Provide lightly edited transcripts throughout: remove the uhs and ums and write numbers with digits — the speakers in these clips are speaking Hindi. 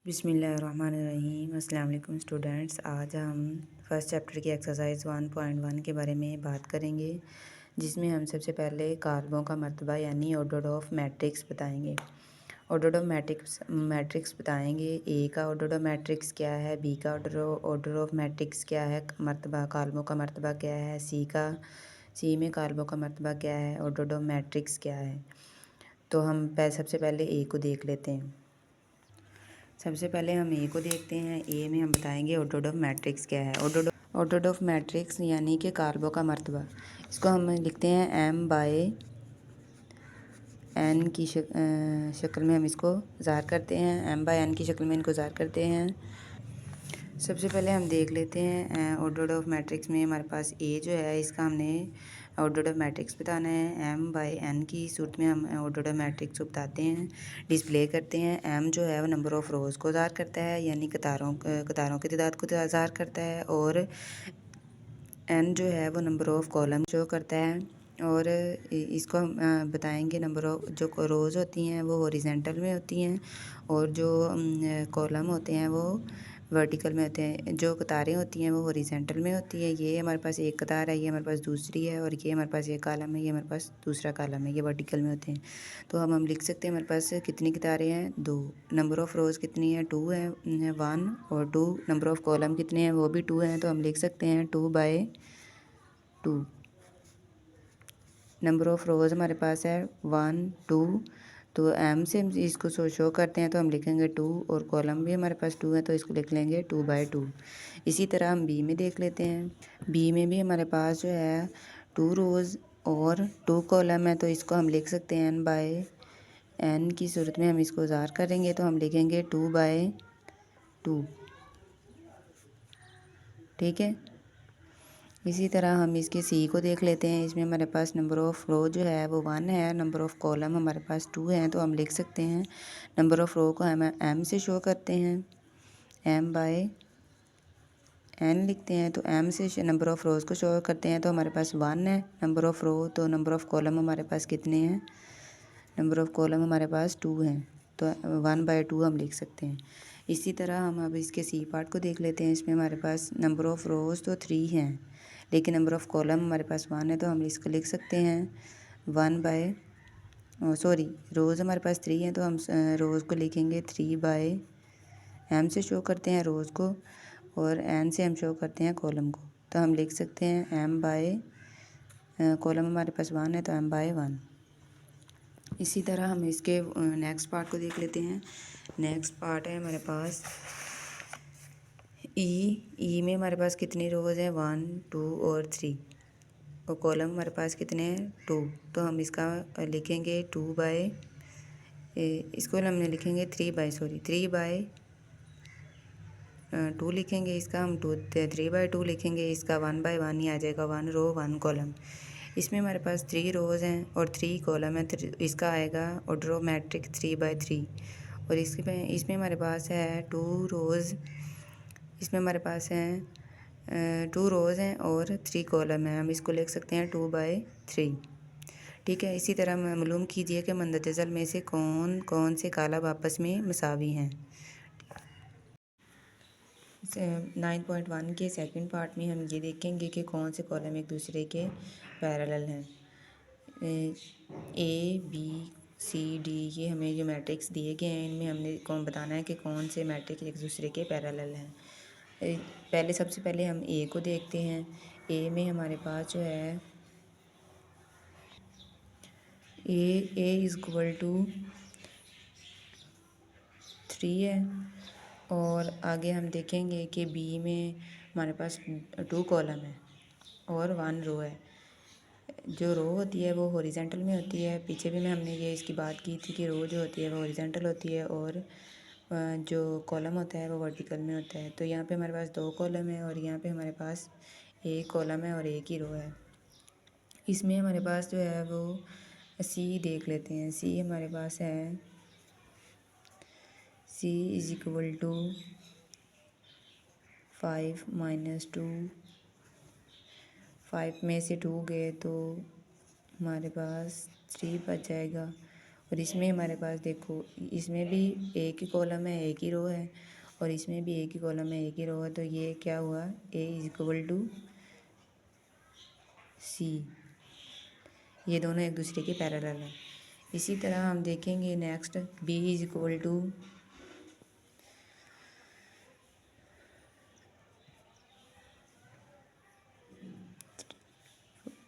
बिस्मिल्लाहिर्रहमानिर्रहीम। अस्सलाम वालेकुम स्टूडेंट्स। आज हम फर्स्ट चैप्टर की एक्सरसाइज 1.1 के बारे में बात करेंगे, जिसमें हम सबसे पहले कारबों का मर्तबा यानी ऑर्डर ऑफ मैट्रिक्स बताएंगे। ऑर्डर ऑफ मैट्रिक्स बताएंगे। ए का ऑर्डर ऑफ मैट्रिक्स क्या है, बी का ऑर्डर ऑफ मैट्रिक्स क्या है, मर्तबा कारबों का मर्तबा क्या है, सी में कारबों का मर्तबा क्या है, ऑर्डर ऑफ मैट्रिक्स क्या है। तो हम सबसे पहले ए को देख लेते हैं। सबसे पहले हम ए को देखते हैं। ए में हम बताएंगे ऑर्डर ऑफ मैट्रिक्स क्या है। ऑर्डर ऑफ मैट्रिक्स यानी कि कारबों का मर्तबा, इसको हम लिखते हैं एम बाय एन की शक्ल में हम इसको ज़ाहिर करते हैं। एम बाय एन की शक्ल में इनको ज़ाहिर करते हैं। सबसे पहले हम देख लेते हैं ऑर्डर ऑफ मैट्रिक्स में हमारे पास ए जो है, इसका हमने ऑर्डर ऑफ मैट्रिक्स बताना है। एम बाय एन की सूरत में हम ऑर्डर ऑफ मैट्रिक्स को बताते हैं, डिस्प्ले करते हैं। एम जो है वो नंबर ऑफ़ रोज़ को ज़ाहिर करता है, यानी कतारों की तादाद को ज़ाहिर करता है, और एन जो है वो नंबर ऑफ़ कॉलम शो करता है। और इसको हम बताएंगे नंबर ऑफ़ जो रोज़ होती हैं वो हॉरिजॉन्टल में होती हैं, और जो कॉलम होते हैं वो वर्टिकल में होते हैं। जो कतारें होती हैं वो हॉरिजॉन्टल में होती है। ये हमारे पास एक कतार है, ये हमारे पास दूसरी है, और ये हमारे पास एक कॉलम है, ये हमारे पास दूसरा कॉलम है। ये वर्टिकल में होते हैं। तो हम लिख सकते हैं हमारे पास कितनी कतारें हैं, 2। नंबर ऑफ़ रोज़ कितनी है, 2 है, 1 और 2। नंबर ऑफ़ कॉलम कितने हैं, वो भी 2 हैं। तो हम लिख सकते हैं 2/2। नंबर ऑफ़ रोज़ हमारे पास है 1 2। तो एम से हम इसको शो करते हैं, तो हम लिखेंगे 2, और कॉलम भी हमारे पास 2 है, तो इसको लिख लेंगे 2/2। इसी तरह हम बी में देख लेते हैं। बी में भी हमारे पास जो है 2 रोज़ और 2 कॉलम है, तो इसको हम लिख सकते हैं n की सूरत में हम इसको ज़ाहिर करेंगे, तो हम लिखेंगे 2/2। ठीक है। इसी तरह हम इसके सी को देख लेते हैं। इसमें हमारे पास नंबर ऑफ़ रो जो है वो 1 है, नंबर ऑफ़ कॉलम हमारे पास 2 हैं, तो हम लिख सकते हैं नंबर ऑफ़ रो को हम एम से शो करते हैं, एम बाय एन लिखते हैं। तो एम से नंबर ऑफ़ रोज़ को शो करते हैं, तो हमारे पास 1 है नंबर ऑफ़ रो। तो नंबर ऑफ़ कॉलम हमारे पास कितने हैं, नंबर ऑफ़ कॉलम हमारे पास 2 हैं, तो 1/2 हम लिख सकते हैं। इसी तरह हम अब इसके सी पार्ट को देख लेते हैं। इसमें हमारे पास नंबर ऑफ़ रोज़ तो 3 हैं, लेकिन नंबर ऑफ़ कॉलम हमारे पास 1 है, तो हम इसको लिख सकते हैं रोज़ हमारे पास 3 हैं, तो हम रोज़ को लिखेंगे 3/। एम से शो करते हैं रोज़ को, और एन से हम शो करते हैं कॉलम को, तो हम लिख सकते हैं कॉलम हमारे पास 1 है, तो m/1। इसी तरह हम इसके नेक्स्ट पार्ट को देख लेते हैं। नेक्स्ट पार्ट है हमारे पास ई में हमारे पास कितनी रोज़ हैं, 1 2 और 3, और कॉलम हमारे पास कितने हैं, 2। तो हम इसका लिखेंगे 3/2 लिखेंगे। इसका हम 3/2 लिखेंगे। इसका 1/1 ही आ जाएगा, 1 रो 1 कॉलम। इसमें हमारे पास 3 रोज़ हैं और 3 कॉलम है, इसका आएगा ऑर्डर ऑफ मैट्रिक्स 3/3। और इसमें हमारे पास है 2 रोज़, इसमें हमारे पास हैं 2 रोज़ हैं और 3 कॉलम है, हम इसको लिख सकते हैं 2/3। ठीक है। इसी तरह मालूम कीजिए कि मंदजल में से कौन कौन से कॉलम आपस में मसावी हैं। 9.1 के सेकंड पार्ट में हम ये देखेंगे कि कौन से कॉलम एक दूसरे के पैरेलल हैं। ए बी सी डी, ये हमें जो मैट्रिक्स दिए गए हैं, इनमें हमने कौन बताना है कि कौन से मैट्रिक्स एक दूसरे के पैरेलल हैं। सबसे पहले हम ए को देखते हैं। ए में हमारे पास जो है ए इज़ इक्वल टू 3 है, और आगे हम देखेंगे कि बी में हमारे पास 2 कॉलम है और 1 रो है। जो रो होती है वो हॉरिजॉन्टल में होती है। पीछे भी हमने ये इसकी बात की थी कि रो जो होती है वो हॉरिजॉन्टल होती है, और जो कॉलम होता है वो वर्टिकल में होता है। तो यहाँ पे हमारे पास 2 कॉलम है, और यहाँ पे हमारे पास 1 कॉलम है और 1 ही रो है। इसमें हमारे पास जो है वो सी देख लेते हैं। सी हमारे पास है C इज़ इक्वल टू 5 - 2। 5 में से 2 गए तो हमारे पास 3 बच जाएगा, और इसमें हमारे पास देखो, इसमें भी एक ही कॉलम है, एक ही रो है, और इसमें भी एक ही कॉलम है, एक ही रो है। तो ये क्या हुआ, ए इज इक्वल टू सी, ये दोनों एक दूसरे के पैरेलल हैं। इसी तरह हम देखेंगे next, B is equal to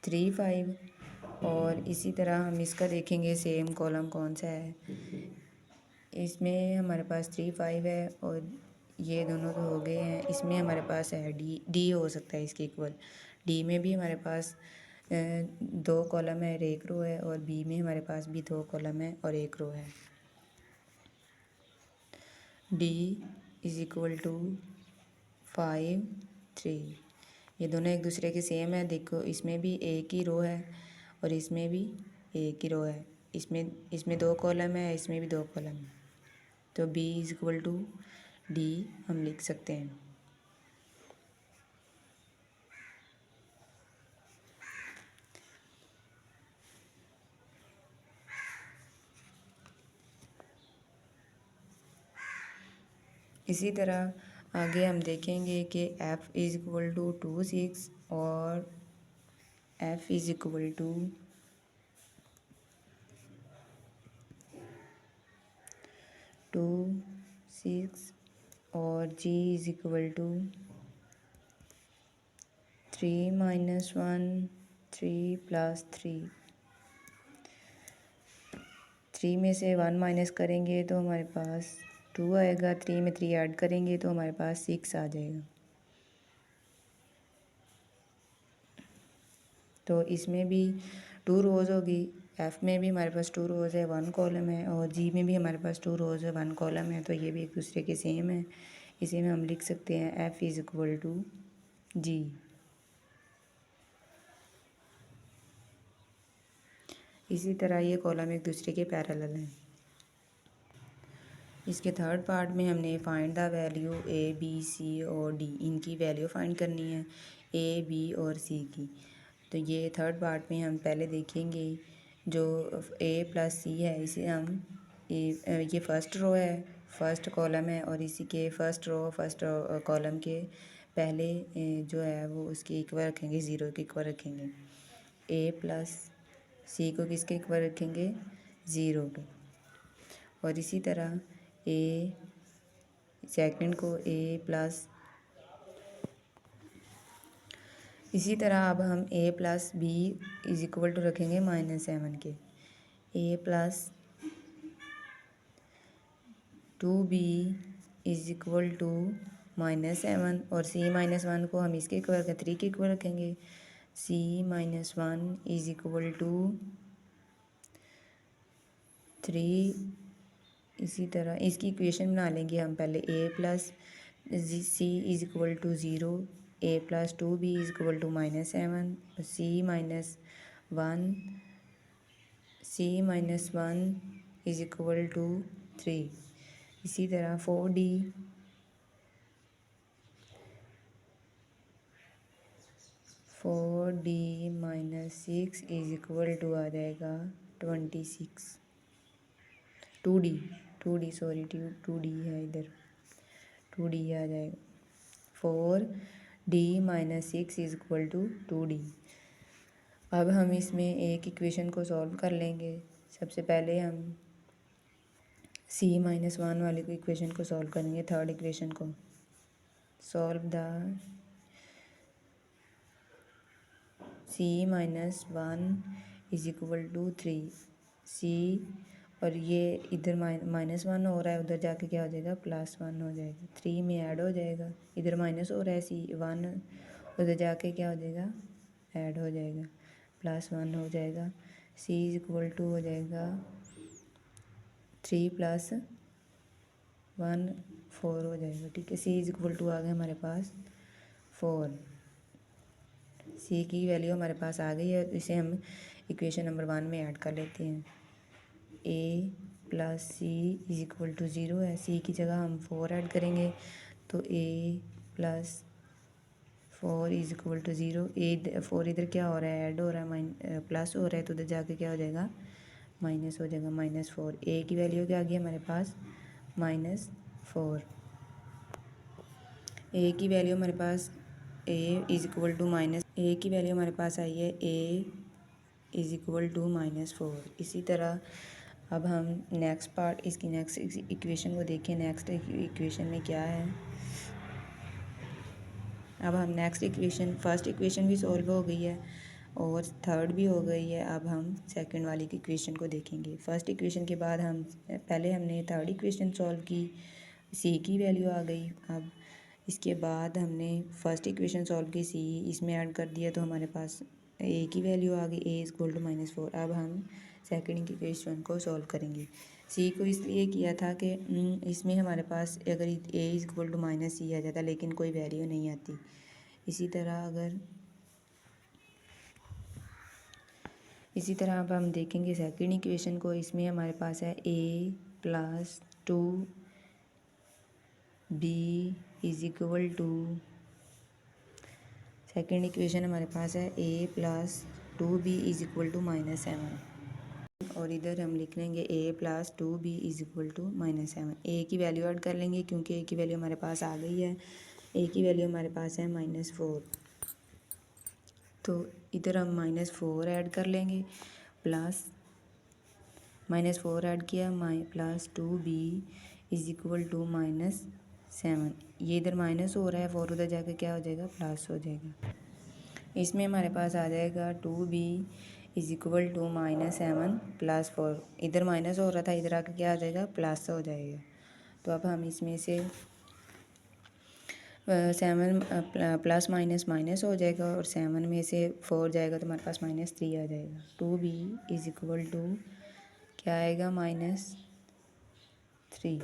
3 5, और इसी तरह हम इसका देखेंगे सेम कॉलम कौन सा है। इसमें हमारे पास 3 5 है, और ये दोनों तो हो गए हैं। इसमें हमारे पास है डी हो सकता है इसके इक्वल। डी में भी हमारे पास 2 कॉलम है और 1 रो है, और बी में हमारे पास भी 2 कॉलम है और 1 रो है। डी इज इक्वल टू 5 3, ये दोनों एक दूसरे के सेम है। देखो इसमें भी एक ही रो है और इसमें भी एक ही रो है। इसमें 2 कॉलम है, इसमें भी 2 कॉलम है। तो B is equal to D हम लिख सकते हैं। इसी तरह आगे हम देखेंगे कि f इज इक्वल टू 2 6, और f इज इक्वल टू 2 6, और g is equal to 3 minus 1 3 plus 3। 3 में से 1 माइनस करेंगे तो हमारे पास 2 आएगा। 3 में 3 ऐड करेंगे तो हमारे पास 6 आ जाएगा। तो इसमें भी 2 रोज़ होगी। एफ़ में भी हमारे पास 2 रोज़ है, 1 कॉलम है, और जी में भी हमारे पास 2 रोज़ है, 1 कॉलम है। तो ये भी एक दूसरे के सेम है। इसी में हम लिख सकते हैं एफ़ इज़ इक्वल टू जी। इसी तरह ये कॉलम एक दूसरे के पैरेलल हैं। इसके थर्ड पार्ट में हमने find the value A B C और डी, इनकी वैल्यू फाइंड करनी है, ए बी और सी की। तो ये थर्ड पार्ट में हम पहले देखेंगे जो ए प्लस सी है, इसे हम ये फर्स्ट रो है, फर्स्ट कॉलम है, और इसी के फर्स्ट कॉलम के पहले जो है वो उसके इक्वल रखेंगे, ज़ीरो के इक्वल रखेंगे। ए प्लस सी को किसके इक्वल रखेंगे, ज़ीरो के। और इसी तरह ए सेकंड को ए प्लस, इसी तरह अब हम a plus b is equal to रखेंगे -7 के। A plus 2b is equal to -7, और c -1 को हम इसके इक्वल 3 के इक्वल रखेंगे। c -1 is equal to 3। इसी तरह इसकी इक्वेशन बना लेंगे हम पहले। A plus c is equal to 0, a plus 2b is equal to -7, c -1 is equal to 3। इसी तरह 4d -6 इज इक्वल टू आ जाएगा 26। 2d सॉरी 2d है इधर, 2d आ जाएगा। 4d -6 is equal to 2d। अब हम इसमें एक इक्वेशन को सॉल्व कर लेंगे। सबसे पहले हम c -1 वाली को इक्वेशन को सॉल्व करेंगे, थर्ड इक्वेशन को। Solve the c -1 is equal to 3। c, और ये इधर -1 हो रहा है, उधर जाके क्या हो जाएगा, +1 हो जाएगा। 3 में ऐड हो जाएगा, इधर माइनस हो रहा है c1, उधर जाके क्या हो जाएगा, ऐड हो जाएगा, +1 हो जाएगा। c इज इक्वल टू हो जाएगा 3 + 1 4 हो जाएगा। ठीक है, c इज इक्वल टू आ गया हमारे पास 4। c की वैल्यू हमारे पास आ गई है, इसे हम इक्वेशन नंबर 1 में ऐड कर लेते हैं। a plus c is equal to 0 है, c की जगह हम 4 ऐड करेंगे, तो a plus 4 is equal to 0। 4 इधर क्या हो रहा है, ऐड हो रहा है, प्लस हो रहा है, तो उधर जाके क्या हो जाएगा, माइनस हो जाएगा -4। ए की वैल्यू क्या आ गई हमारे पास -4। ए की वैल्यू हमारे पास a is equal to minus a की वैल्यू हमारे पास आई है ए इज़ इक्वल टू -4। इसी तरह अब हम नेक्स्ट पार्ट इसकी नेक्स्ट इक्वेशन को देखें। नेक्स्ट इक्वेशन में क्या है। अब हम नेक्स्ट इक्वेशन फर्स्ट इक्वेशन भी सॉल्व हो गई है और थर्ड भी हो गई है। अब हम सेकंड वाली की इक्वेशन को देखेंगे। फर्स्ट इक्वेशन के बाद हम पहले हमने थर्ड इक्वेशन सॉल्व की, सी की वैल्यू आ गई। अब इसके बाद हमने फर्स्ट इक्वेशन सॉल्व की, सी इसमें ऐड कर दिया तो हमारे पास ए की वैल्यू आ गई, ए इज़ इक्वल टू -4। अब हम सेकंड इक्वेशन को सॉल्व करेंगे। सी को इसलिए किया था कि इसमें हमारे पास अगर A is equal to -c आ जाता लेकिन कोई वैल्यू नहीं आती। इसी तरह अब हम देखेंगे सेकंड इक्वेशन को। इसमें हमारे पास है a + 2b is equal to, second equation हमारे पास है a + 2b is equal to -7 और इधर हम लिख लेंगे a + 2b is equal to -7। A की वैल्यू ऐड कर लेंगे क्योंकि ए की वैल्यू हमारे पास आ गई है। ए की वैल्यू हमारे पास है -4, तो इधर हम -4 ऐड कर लेंगे प्लस -4 ऐड किया + 2b इज़ इक्वल टू -7। ये इधर माइनस हो रहा है, 4 उधर जाके क्या हो जाएगा प्लस हो जाएगा। इसमें हमारे पास आ जाएगा 2b इज़ इक्वल टू -7 + 4। इधर माइनस हो रहा था, इधर आके क्या आ जाएगा प्लस हो जाएगा। तो अब हम इसमें से 7 प्लस माइनस माइनस हो जाएगा और 7 में से 4 जाएगा तो हमारे पास -3 आ जाएगा। 2b इज़ इक्वल टू क्या आएगा -3।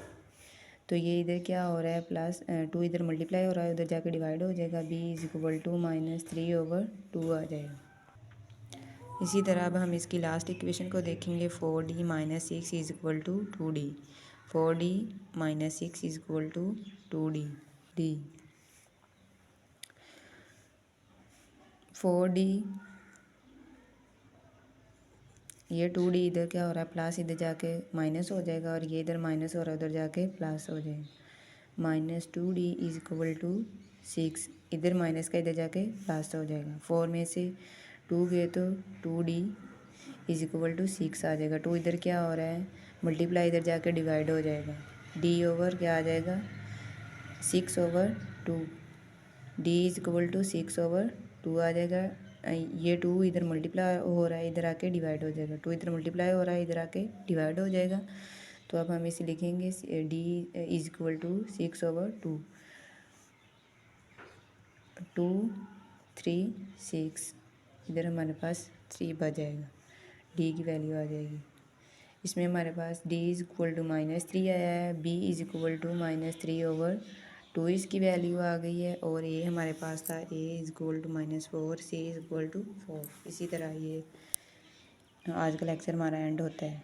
तो ये इधर क्या हो रहा है +2 इधर मल्टीप्लाई हो रहा है, उधर जाके डिवाइड हो जाएगा। b इज़ इक्वल टू -3/2 आ जाएगा। इसी तरह अब हम इसकी लास्ट इक्वेशन को देखेंगे। 4d - 6 is equal to 2d। 4d - 6 is equal to 2d। 4d ये 2d इधर क्या हो रहा है प्लस, इधर जाके माइनस हो जाएगा और ये इधर माइनस हो रहा है, उधर जाके प्लस हो जाएगा। -2d इज़ इक्वल टू 6, इधर माइनस का इधर जाके प्लस हो जाएगा। 4 में से 2 गए तो 2d इज़ इक्वल टू 6 आ जाएगा। 2 इधर क्या हो रहा है मल्टीप्लाई, इधर जाके डिवाइड हो जाएगा। d ओवर क्या आ जाएगा 6/2। d इज़ इक्वल टू 6/2 आ जाएगा। ये 2 इधर मल्टीप्लाई हो रहा है, इधर आके डिवाइड हो जाएगा। 2 इधर मल्टीप्लाई हो रहा है, इधर आके डिवाइड हो जाएगा। तो अब हम इसे लिखेंगे d इज़ इक्वल टू 6/2। 2 3 6, इधर हमारे पास 3 बच जाएगा, d की वैल्यू आ जाएगी। इसमें हमारे पास d इज़ इक्वल टू -3 आया है, b इज़ इक्वल टू -3/2 इसकी वैल्यू आ गई है और a हमारे पास था a is equal to -4, c is equal to 4। इसी तरह ये आज का लेक्चर हमारा एंड होता है।